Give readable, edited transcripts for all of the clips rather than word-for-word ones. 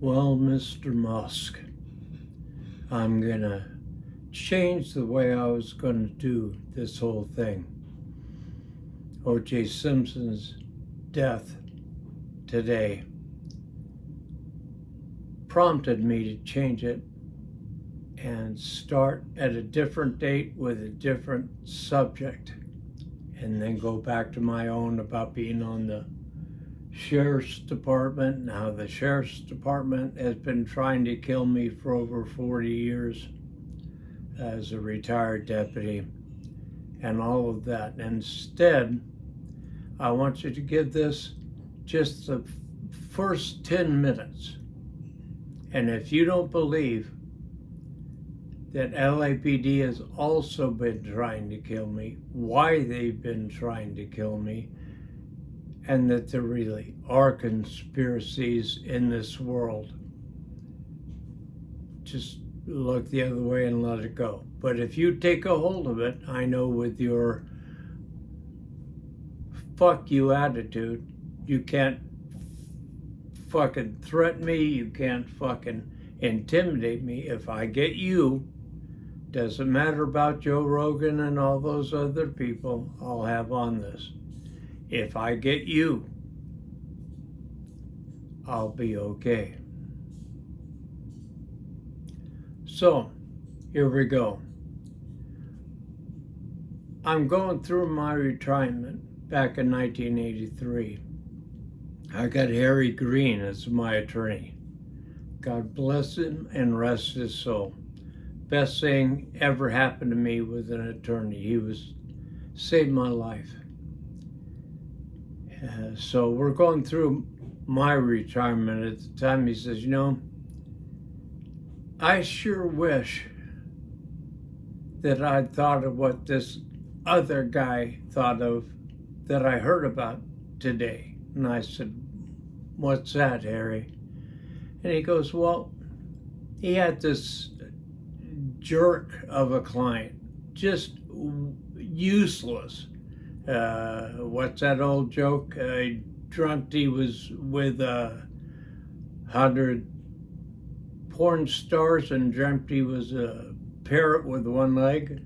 Well, Mr. Musk, I'm gonna change the way I was gonna do this whole thing. O.J. Simpson's death today prompted me to change it and start at a different date with a different subject, and then go back to my own about being on the Sheriff's Department and how the Sheriff's Department has been trying to kill me for over 40 years as a retired deputy and all of that. Instead, I want you to give this just the first 10 minutes. And if you don't believe that LAPD has also been trying to kill me, why they've been trying to kill me, and that there really are conspiracies in this world, just look the other way and let it go. But if you take a hold of it, I know with your fuck you attitude, you can't fucking threaten me, you can't fucking intimidate me. If I get you, doesn't matter about Joe Rogan and all those other people I'll have on this. If I get you, I'll be okay. So, here we go. I'm going through my retirement back in 1983. I got Harry Green as my attorney. God bless him and rest his soul. Best thing ever happened to me with an attorney. He saved my life. So we're going through my retirement at the time. He says, I sure wish that I'd thought of what this other guy thought of that I heard about today. And I said, what's that, Harry? And he goes, well, he had this jerk of a client, just useless. What's that old joke? Dreamt he was with 100 porn stars and dreamt he was a parrot with one leg.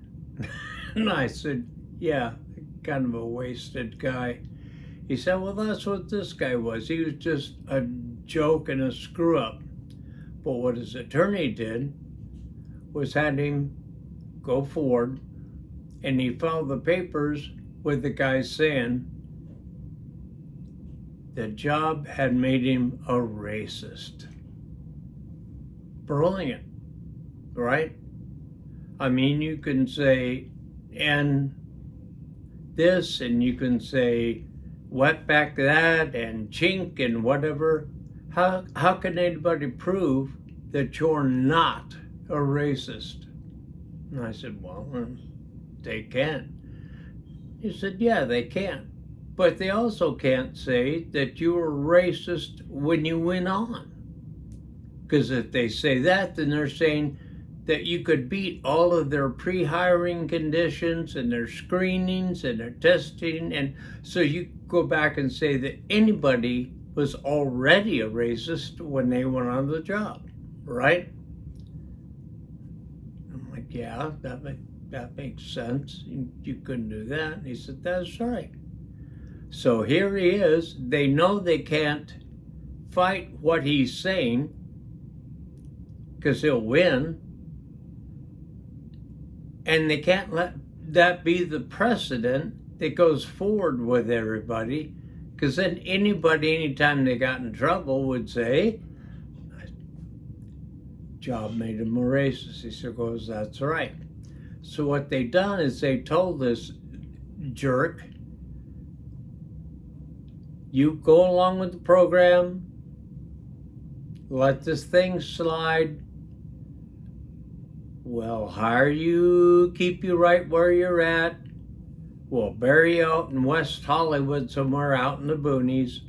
And I said, yeah, kind of a wasted guy. He said, well, that's what this guy was. He was just a joke and a screw up. But what his attorney did was had him go forward, and he filed the papers with the guy saying the job had made him a racist. Brilliant, right? I mean, you can say, and this, and you can say, wetback that, and chink, and whatever. How can anybody prove that you're not a racist? And I said, well, they can't. He said, yeah, they can. But they also can't say that you were racist when you went on. Because if they say that, then they're saying that you could beat all of their pre-hiring conditions and their screenings and their testing. And so you go back and say that anybody was already a racist when they went on the job, right? I'm like, yeah, that makes sense. You couldn't do that. And he said, that's right. So here he is. They know they can't fight what he's saying because he'll win. And they can't let that be the precedent that goes forward with everybody, because then anybody, anytime they got in trouble, would say, job made him a racist. He goes, that's right. So what they done is they told this jerk, you go along with the program, let this thing slide, we'll hire you, keep you right where you're at, we'll bury you out in West Hollywood somewhere out in the boonies,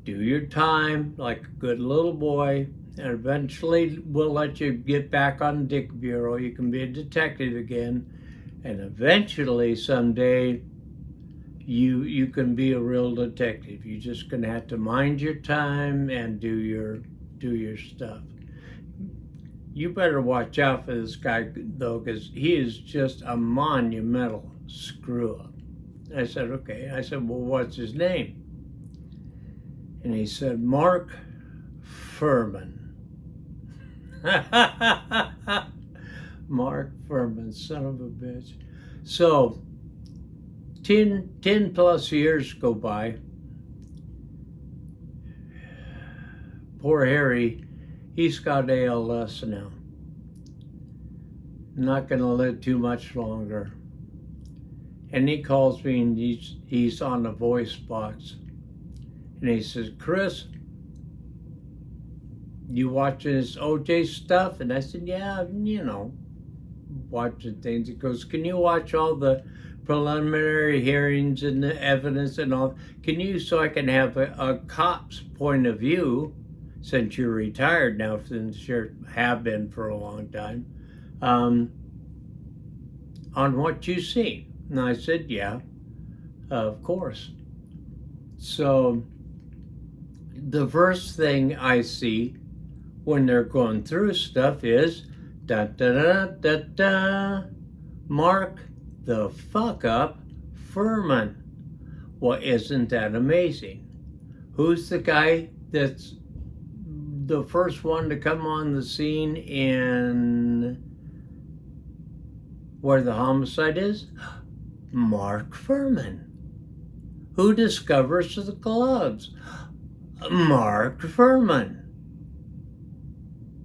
do your time like a good little boy, and eventually we'll let you get back on Dick Bureau. You can be a detective again, and eventually someday you can be a real detective. You're just gonna have to mind your time and do your do your stuff. You better watch out for this guy, though, because he is just a monumental screw-up. I said, okay. I said, well, what's his name? And he said, Mark Fuhrman. Mark Fuhrman, son of a bitch. So, 10 plus years go by. Poor Harry, he's got ALS now. Not going to live too much longer. And he calls me and he's on the voice box. And he says, Chris, you watching this OJ stuff? And I said, yeah, watching things. He goes, can you watch all the preliminary hearings and the evidence and all? Can you, so I can have a cop's point of view, since you're retired now, since you have been for a long time, on what you see? And I said, yeah, of course. So the first thing I see when they're going through stuff is, da da da da da, Mark the fuck up Fuhrman. Well, isn't that amazing? Who's the guy that's the first one to come on the scene in where the homicide is? Mark Fuhrman. Who discovers the gloves? Mark Fuhrman.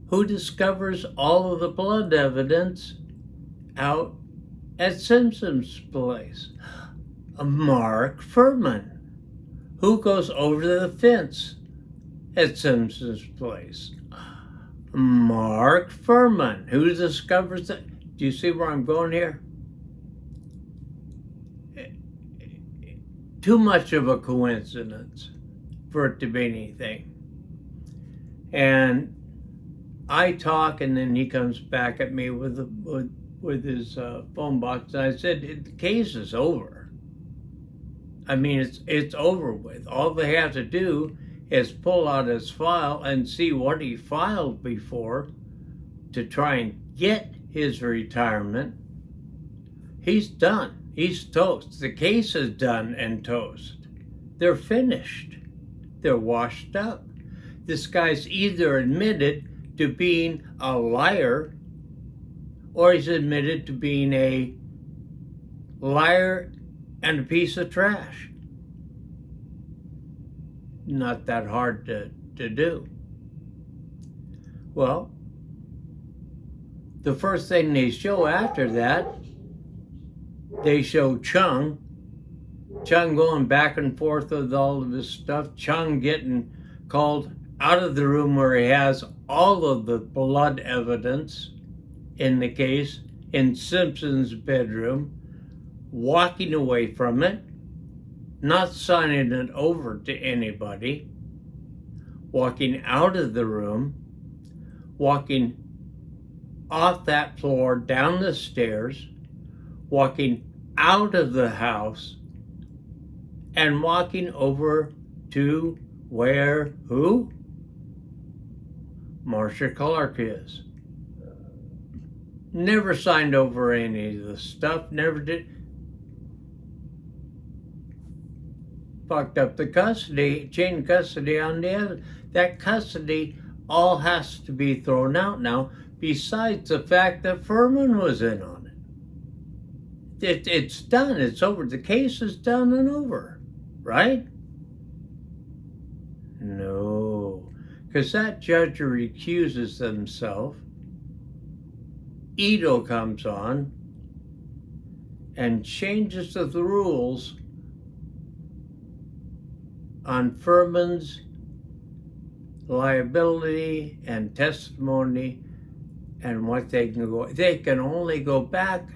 Who discovers all of the blood evidence out at Simpson's place? Mark Fuhrman. Who goes over the fence at Simpson's place? Mark Fuhrman. Who discovers that? Do you see where I'm going here? Too much of a coincidence for it to be anything. And I talk, and then he comes back at me with his phone box, and I said, the case is over. I mean, it's over with. All they have to do is pull out his file and see what he filed before to try and get his retirement. He's done. He's toast. The case is done and toast. They're finished. They're washed up. This guy's either admitted to being a liar, or he's admitted to being a liar and a piece of trash. Not that hard to do. Well, the first thing they show after that, they show Chung going back and forth with all of his stuff, Chung getting called out of the room where he has all of the blood evidence in the case in Simpson's bedroom, walking away from it, not signing it over to anybody, walking out of the room, walking off that floor, down the stairs, walking out of the house, and walking over to where who? Marcia Clark is. Never signed over any of the stuff, never did. Fucked up the custody, chain of custody on the other. That custody all has to be thrown out now, besides the fact that Fuhrman was in on it. It's done, it's over. The case is done and over, right? No, because that judge recuses himself. Ito comes on and changes the rules on Fuhrman's liability and testimony and what they can go. They can only go back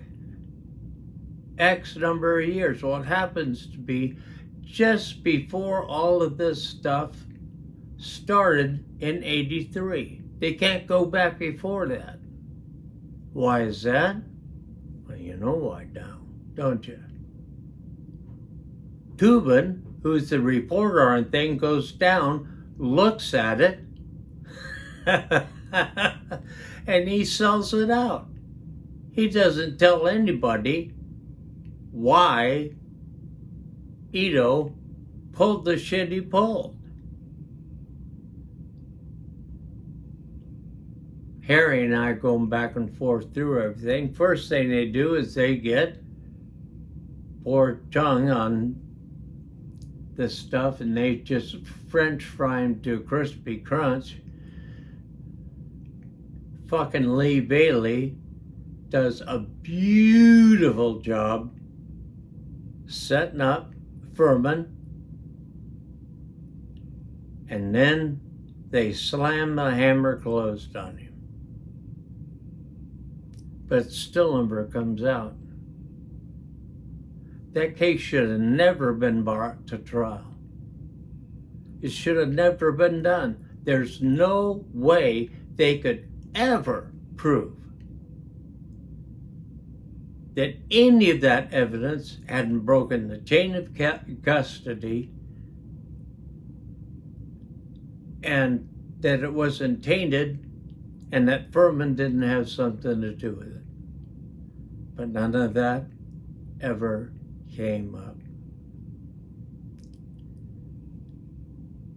X number of years. Well, it happens to be just before all of this stuff started in '83. They can't go back before that. Why is that? Well, you know why now, don't you? Tubin, who's the reporter on thing, goes down, looks at it, And he sells it out. He doesn't tell anybody why Ito pulled the shit he pulled. Harry and I are going back and forth through everything. First thing they do is they get poor tongue on this stuff and they just French fry him to a crispy crunch. Fucking Lee Bailey does a beautiful job setting up Furman, and then they slam the hammer closed on him. But it still never comes out. That case should have never been brought to trial. It should have never been done. There's no way they could ever prove that any of that evidence hadn't broken the chain of custody and that it wasn't tainted and that Furman didn't have something to do with it. But none of that ever came up.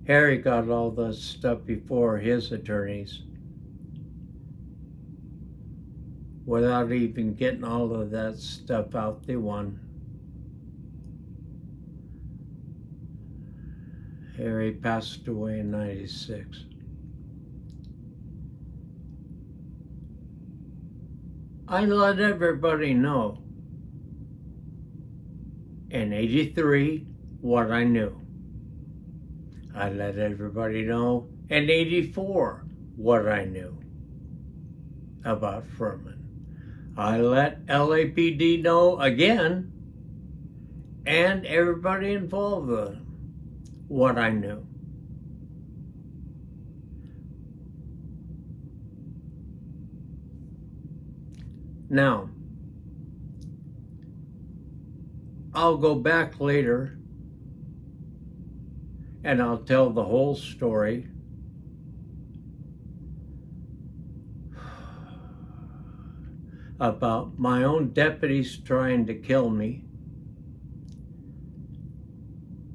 Harry got all this stuff before his attorneys without even getting all of that stuff out. They won. Harry passed away in 96. I let everybody know in 83 what I knew. I let everybody know in 84 what I knew about Furman. I let LAPD know again, and everybody involved with them, what I knew. Now, I'll go back later and I'll tell the whole story. About my own deputies trying to kill me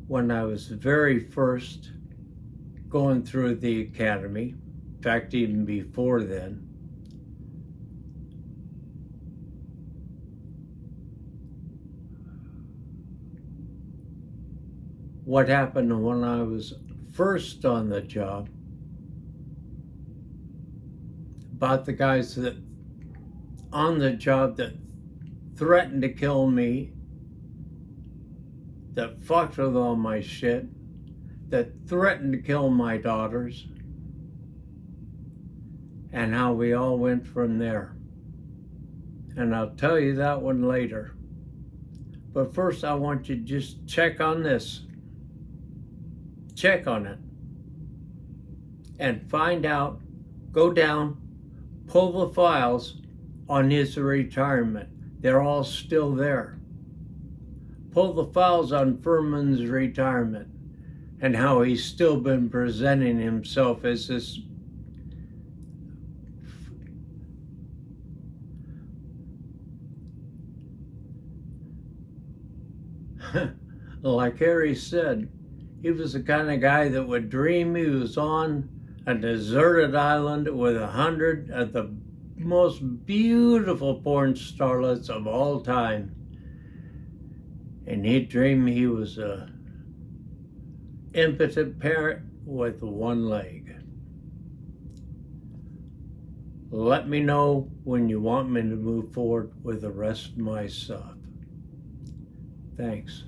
when I was very first going through the academy. In fact, even before then. What happened when I was first on the job, about the guys that on the job that threatened to kill me, that fucked with all my shit, that threatened to kill my daughters, and how we all went from there. And I'll tell you that one later. But first I want you to just check on this. Check on it. And find out, go down, pull the files on his retirement. They're all still there. Pull the files on Furman's retirement and how he's still been presenting himself as this like Harry said, he was the kind of guy that would dream he was on a deserted island with 100 of the most beautiful porn starlets of all time. And he'd dream he was a impotent parent with one leg. Let me know when you want me to move forward with the rest of my stuff. Thanks.